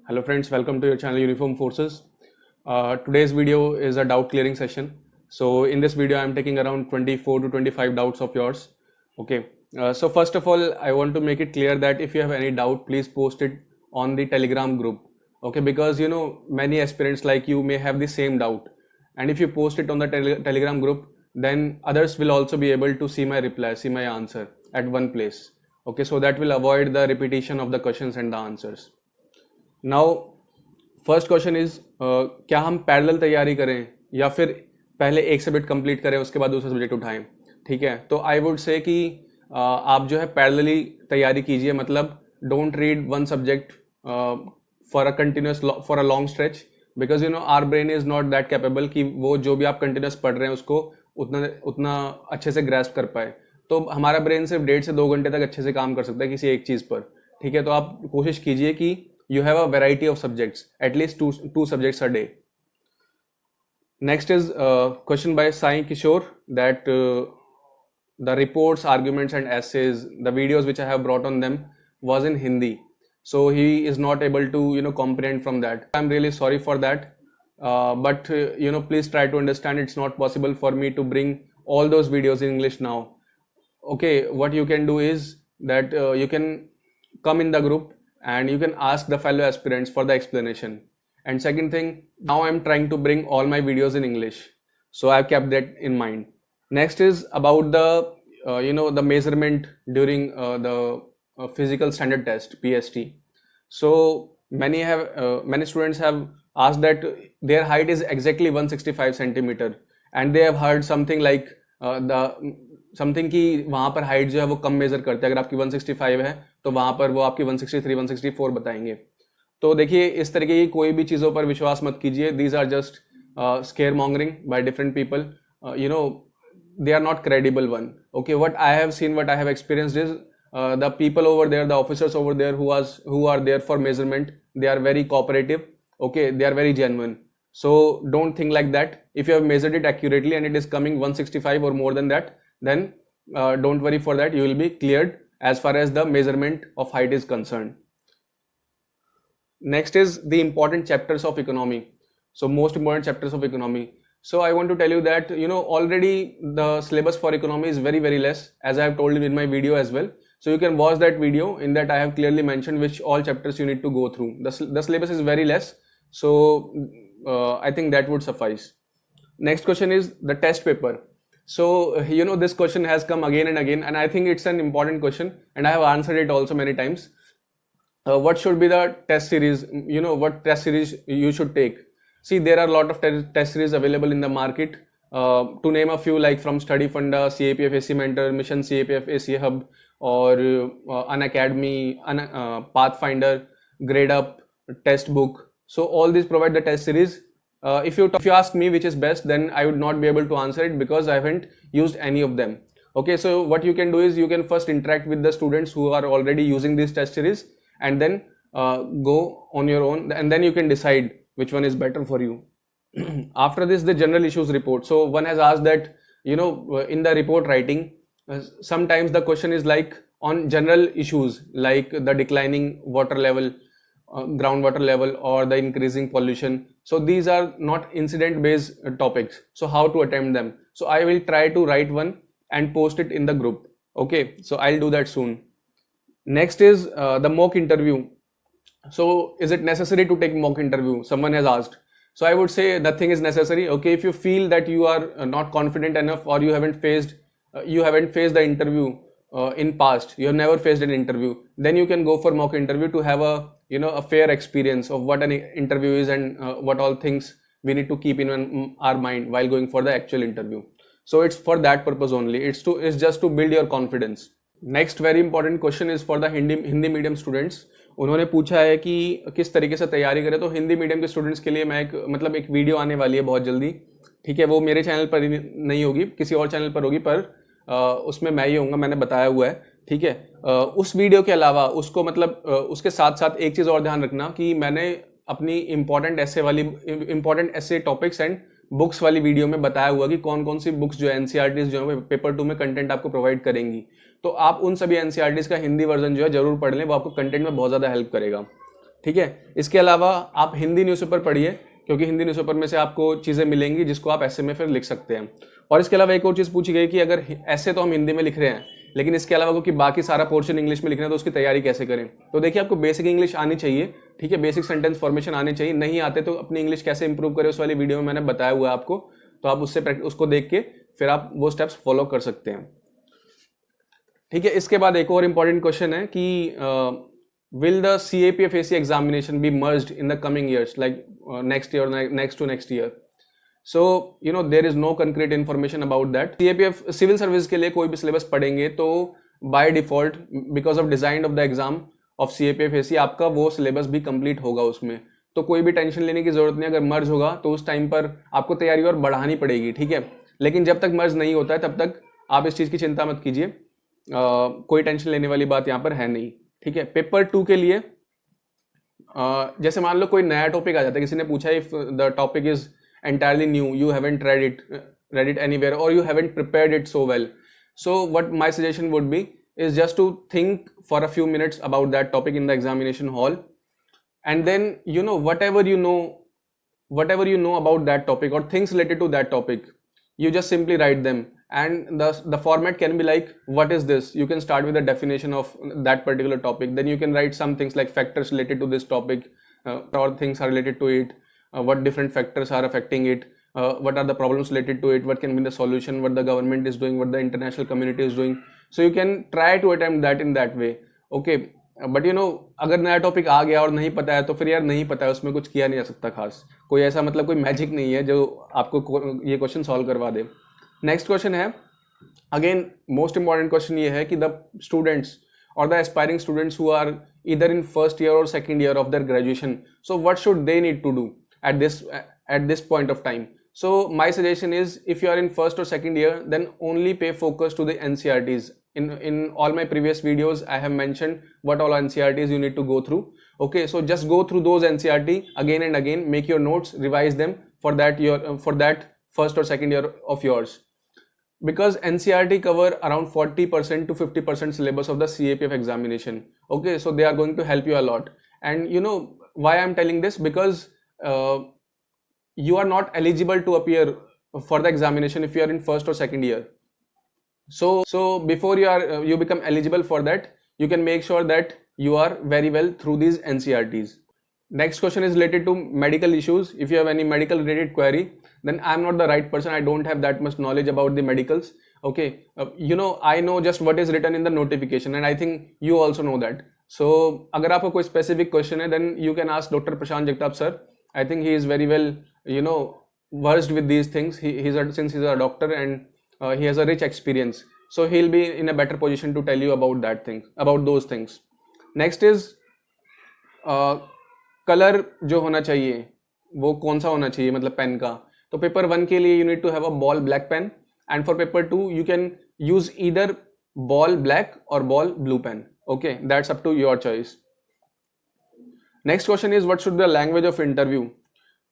Hello friends, welcome to your channel Uniform Forces. Today's video is a doubt clearing session. So in this video I am taking around 24 to 25 doubts of yours. Okay. So first of all I want to make it clear that if you have any doubt, please post it on the Telegram group. Okay, because many aspirants like you may have the same doubt, and if you post it on the Telegram group, then others will also be able to see my reply, see my answer at one place. Okay, so that will avoid the repetition of the questions and the answers. Now first question is क्या हम parallel तैयारी करें या फिर पहले एक subject complete करें उसके बाद दूसरा सब्जेक्ट उठाएं. ठीक है, तो आई वुड से कि आप जो है पैरेलली तैयारी कीजिए. मतलब don't read one subject for a long stretch, because our brain is not that capable कि वो जो भी आप कंटिन्यूस पढ़ रहे हैं उसको उतना अच्छे से ग्रैस्प कर पाए. तो हमारा ब्रेन सिर्फ 1.5 से 2 घंटे तक अच्छे से काम कर सकता है किसी एक चीज़ पर. ठीक है, तो आप कोशिश कीजिए कि you have a variety of subjects, at least two subjects a day. Next is question by Sai Kishore that the reports, arguments and essays, the videos which I have brought on them was in Hindi, so he is not able to comprehend from that. I'm really sorry for that, but please try to understand it's not possible for me to bring all those videos in English now. Okay, what you can do is that you can come in the group and you can ask the fellow aspirants for the explanation. And second thing, now I'm trying to bring all my videos in English, so I've kept that in mind. Next is about the the measurement during the physical standard test, PST. So many students have asked that their height is exactly 165 centimeter, and they have heard something like something कि वहाँ पर height जो है वो कम major करते हैं. अगर आपकी 165 है तो वहाँ पर वो आपकी 163, 164 बताएंगे. तो देखिए, इस तरीके की कोई भी चीज़ों पर विश्वास मत कीजिए. These are just scare mongering by different people. They are not credible one. Okay, what I have seen, what I have experienced is the people over there, the officers over there who are there for measurement, they are very cooperative. Okay, they are very genuine. So don't think like that. If you have measured it accurately and it is coming 165 or more than that, then don't worry for that. You will be cleared as far as the measurement of height is concerned. Next is the important chapters of economy. So most important chapters of economy. So I want to tell you that already the syllabus for economy is very less, as I have told you in my video as well. So you can watch that video. In that I have clearly mentioned which all chapters you need to go through. The syllabus is very less, so I think that would suffice. Next question is the test paper. So this question has come again and again, and I think it's an important question, and I have answered it also many times. What should be the test series? What test series you should take? See, there are a lot of test series available in the market. To name a few, like from Study Funda, CAPF AC Mentor, Mission CAPF AC Hub, or Unacademy, Pathfinder, GradeUp, Testbook. So all these provide the test series. If you ask me which is best, then I would not be able to answer it because I haven't used any of them. Okay, so what you can do is you can first interact with the students who are already using this test series, and then go on your own, and then you can decide which one is better for you. After this, the general issues report. So one has asked that in the report writing, sometimes the question is like on general issues like the declining water level, groundwater level, or the increasing pollution. So these are not incident based topics. So how to attempt them? So I will try to write one and post it in the group. Okay, so I'll do that soon. Next is the mock interview. So is it necessary to take mock interview? Someone has asked. So I would say nothing is necessary. Okay, if you feel that you are not confident enough, or you haven't faced the interview in past, you have never faced an interview, then you can go for mock interview to have a a fair experience of what an interview is, and what all things we need to keep in our mind while going for the actual interview. So it's for that purpose only. It's just to build your confidence. Next very important question is for the Hindi medium students. उन्होंने पूछा है कि किस तरीके से तैयारी करें. तो हिंदी मीडियम के स्टूडेंट्स के लिए मैं एक वीडियो आने वाली है बहुत जल्दी. ठीक है, वो मेरे चैनल पर नहीं होगी, किसी और चैनल पर होगी, पर उसमें मैं ही होऊंगा, मैंने बताया हुआ है. ठीक है, उस वीडियो के अलावा उसको उसके साथ साथ एक चीज़ और ध्यान रखना कि मैंने अपनी इंपॉर्टेंट ऐसे टॉपिक्स एंड बुक्स वाली वीडियो में बताया हुआ कि कौन कौन सी बुक्स जो एनसीईआरटीज जो है पेपर 2 में कंटेंट आपको प्रोवाइड करेंगी. तो आप उन सभी एनसीईआरटीज का हिंदी वर्जन जो है जरूर पढ़ लें, वो आपको कंटेंट में बहुत ज़्यादा हेल्प करेगा. ठीक है। इसके अलावा आप हिंदी न्यूज़पेपर पढ़िए, क्योंकि हिंदी न्यूज़पेपर में से आपको चीज़ें मिलेंगी जिसको आप ऐसे में फिर लिख सकते हैं। और इसके अलावा एक और चीज़ पूछी गई कि अगर ऐसे तो हम हिंदी में लिख रहे हैं, लेकिन इसके अलावा क्योंकि बाकी सारा पोर्शन इंग्लिश में लिख रहे हैं, तो उसकी तैयारी कैसे करें। तो देखिए, आपको बेसिक इंग्लिश आनी चाहिए, ठीक है, बेसिक सेंटेंस फॉर्मेशन आनी चाहिए। नहीं आते तो अपनी इंग्लिश कैसे इंप्रूव करें उस वाली वीडियो में मैंने बताया हुआ है आपको, तो आप उसको देख के फिर आप वो स्टेप्स फॉलो कर सकते हैं, ठीक है। इसके बाद एक और इंपॉर्टेंट क्वेश्चन है कि will the CAPF-AC examination be merged in the coming years, like next year or next to next year? So there is no concrete information about that. CAPF civil service के लिए कोई भी syllabus पढ़ेंगे तो by default because of design of the exam of CAPF-AC आपका वो syllabus भी complete होगा उसमें, तो कोई भी टेंशन लेने की जरूरत नहीं। अगर मर्ज होगा तो उस टाइम पर आपको तैयारी और बढ़ानी पड़ेगी, ठीक है। लेकिन जब तक मर्ज नहीं होता है तब तक आप इस चीज़ की चिंता मत कीजिए, कोई टेंशन लेने वाली बात यहाँ पर है नहीं, ठीक है। पेपर 2 के लिए जैसे मान लो कोई नया टॉपिक आ जाता है, किसी ने पूछा if the topic is entirely new, you haven't read it anywhere or you haven't prepared it so well, so what my suggestion would be is just to think for a few minutes about that topic in the examination hall, and then whatever you know about that topic or things related to that topic, you just simply write them. And the format can be like, what is this? You can start with the definition of that particular topic, then you can write some things like factors related to this topic, or things are related to it, what different factors are affecting it, what are the problems related to it, what can be the solution, what the government is doing, what the international community is doing. So you can try to attempt that in that way, okay. But अगर नया topic आ गया और नहीं पता है तो फिर यार नहीं पता है, उसमें कुछ किया नहीं जा सकता खास, कोई ऐसा मतलब कोई मैजिक नहीं है जो आपको ये क्वेश्चन सॉल्व करवा दे। नेक्स्ट क्वेश्चन है, अगेन मोस्ट इंपॉर्टेंट क्वेश्चन ये है कि the students or the aspiring students who are either in first year or second year of their graduation, so what should they need to do at this point of time. So my suggestion is, if you are in first or second year, then only pay focus to the NCERTs. In all my previous videos I have mentioned what all NCERTs you need to go through, okay. So just go through those NCERT again and again, make your notes, revise them for that first or second year of yours, because NCERT cover around 40% to 50% syllabus of the CAPF examination, okay. So they are going to help you a lot. And why I am telling this, because you are not eligible to appear for the examination if you are in first or second year. So before you become eligible for that, you can make sure that you are very well through these NCERTs. Next question is related to medical issues. If you have any medical related query, then I am not the right person. I don't have that much knowledge about the medicals, okay. I know just what is written in the notification, and I think you also know that. So अगर आपको कोई specific question है, then you can ask Dr. Prashant Jagtap sir. I think he is very well versed with these things. Since he's a doctor and he has a rich experience, so he'll be in a better position to tell you about those things. Next is colour जो होना चाहिए वो कौन सा होना चाहिए, मतलब pen का। तो पेपर 1 के लिए you need to have a ball black pen, and for paper 2 you can use either ball black or ball blue pen, okay. That's up to your choice. Next question is, what should be the language of interview?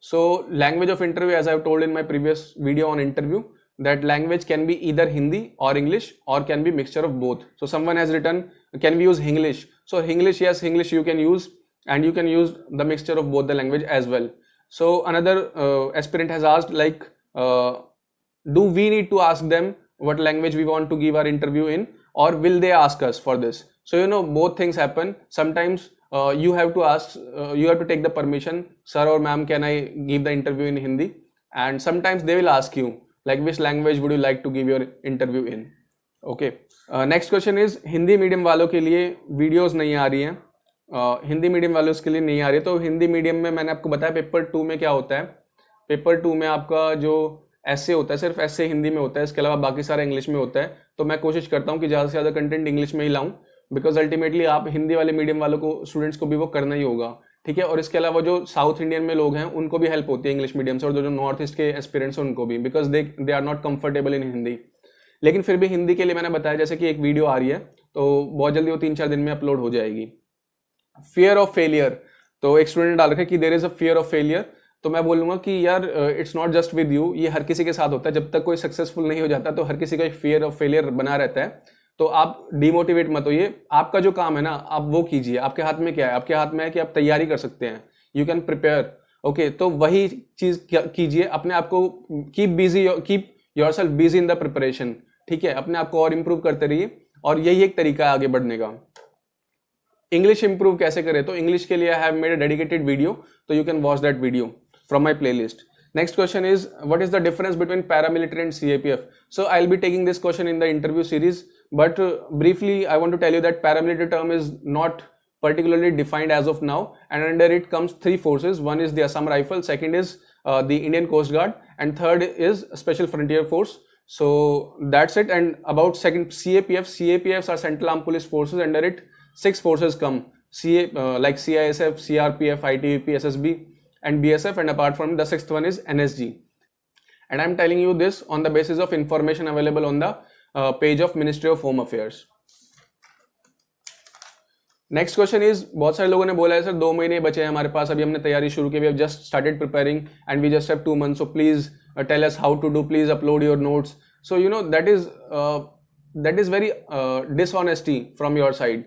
So language of interview, as I have told in my previous video on interview, that language can be either Hindi or English, or can be mixture of both. So someone has written, can we use English? So English, yes, English you can use, and you can use the mixture of both the language as well. So another aspirant has asked, like, do we need to ask them what language we want to give our interview in, or will they ask us for this? So both things happen. Sometimes you have to ask, you have to take the permission, sir or ma'am, can I give the interview in Hindi? And sometimes they will ask you, like, which language would you like to give your interview in, okay. Next question is, Hindi medium वालों के लिए videos नहीं आ रही हैं, Hindi medium वालों के लिए नहीं आ रही है। तो हिंदी मीडियम में मैंने आपको बताया पेपर 2 में क्या होता है। पेपर 2 में आपका जो ऐसे होता है, सिर्फ ऐसे हिंदी में होता है, इसके अलावा बाकी सारा इंग्लिश में होता है। तो मैं कोशिश करता हूँ कि ज़्यादा से ज़्यादा कंटेंट इंग्लिश में ही लाऊं, बिकॉज अल्टीमेटली आप हिंदी वाले मीडियम वालों को, स्टूडेंट्स को भी वो करना ही होगा, ठीक है। और इसके अलावा जो साउथ इंडियन में लोग हैं उनको भी हेल्प होती है इंग्लिश मीडियम से, और जो नॉर्थ ईस्ट के एस्पिरेंट्स हैं उनको भी, because they are not comfortable in Hindi. लेकिन फिर भी हिंदी के लिए मैंने बताया जैसे कि एक वीडियो आ रही है, तो बहुत जल्दी वो 3-4 दिन में अपलोड हो जाएगी। फियर ऑफ फेलियर, तो एक स्टूडेंट डाल रखा है कि there is a fear of failure. तो मैं बोलूँगा कि यार it's not just with you, ये हर किसी के साथ होता है। जब तक कोई सक्सेसफुल नहीं हो जाता तो हर किसी का एक फियर ऑफ फेलियर बना रहता है। तो आप डिमोटिवेट मत होइए, आपका जो काम है ना आप वो कीजिए। आपके हाथ में क्या है? आपके हाथ में है कि आप तैयारी कर सकते हैं, यू कैन प्रिपेयर। ओके, तो वही चीज कीजिए, अपने आप को keep yourself busy in the preparation. ठीक है, अपने आप को और इंप्रूव करते रहिए, और यही एक तरीका है आगे बढ़ने का। इंग्लिश इंप्रूव कैसे करें? तो इंग्लिश के लिए I have made a dedicated video, तो you can watch that video from my playlist. Next question is, what is the difference between paramilitary and CAPF? So I'll be taking this question in the interview series, but briefly I want to tell you that paramilitary term is not particularly defined as of now, and under it comes three forces. One is the Assam Rifle, second is the Indian Coast Guard, and third is Special Frontier Force. So that's it. And about second, CAPFs are Central Armed Police Forces. Under it 6 forces come, like CISF, CRPF, ITBP, SSB and BSF, and apart from the 6th one is NSG. And I'm telling you this on the basis of information available on the page of Ministry of Home Affairs. Next question is, बहुत सारे लोगों ने बोला है sir 2 महीने बचे हैं हमारे पास, अभी हमने तैयारी शुरू की, we have just started preparing and we just have 2 months, so please tell us how to do, please upload your notes. So you know that is very dishonesty from your side.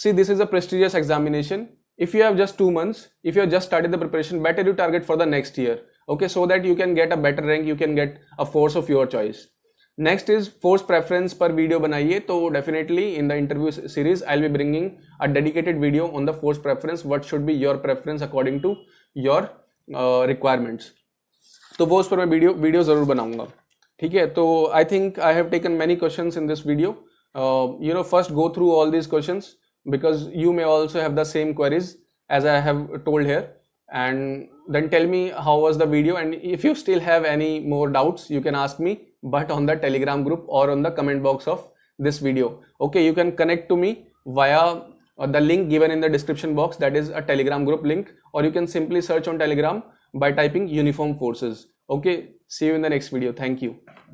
See, this is a prestigious examination. If you have just 2 months, if you have just started the preparation, better you target for the next year, okay, so that you can get a better rank, you can get a force of your choice. Next is force preference पर video बनाइए, तो definitely in the interview series I'll be bringing a dedicated video on the force preference, what should be your preference according to your requirements. तो वो उस पर मैं video जरूर बनाऊंगा. ठीक है, तो I think I have taken many questions in this video. You know, first go through all these questions, because you may also have the same queries as I have told here, and then tell me how was the video, and if you still have any more doubts you can ask me, but on the Telegram group or on the comment box of this video. Okay, you can connect to me via the link given in the description box, that is a Telegram group link, or you can simply search on Telegram by typing Uniform Forces. Okay, see you in the next video. Thank you.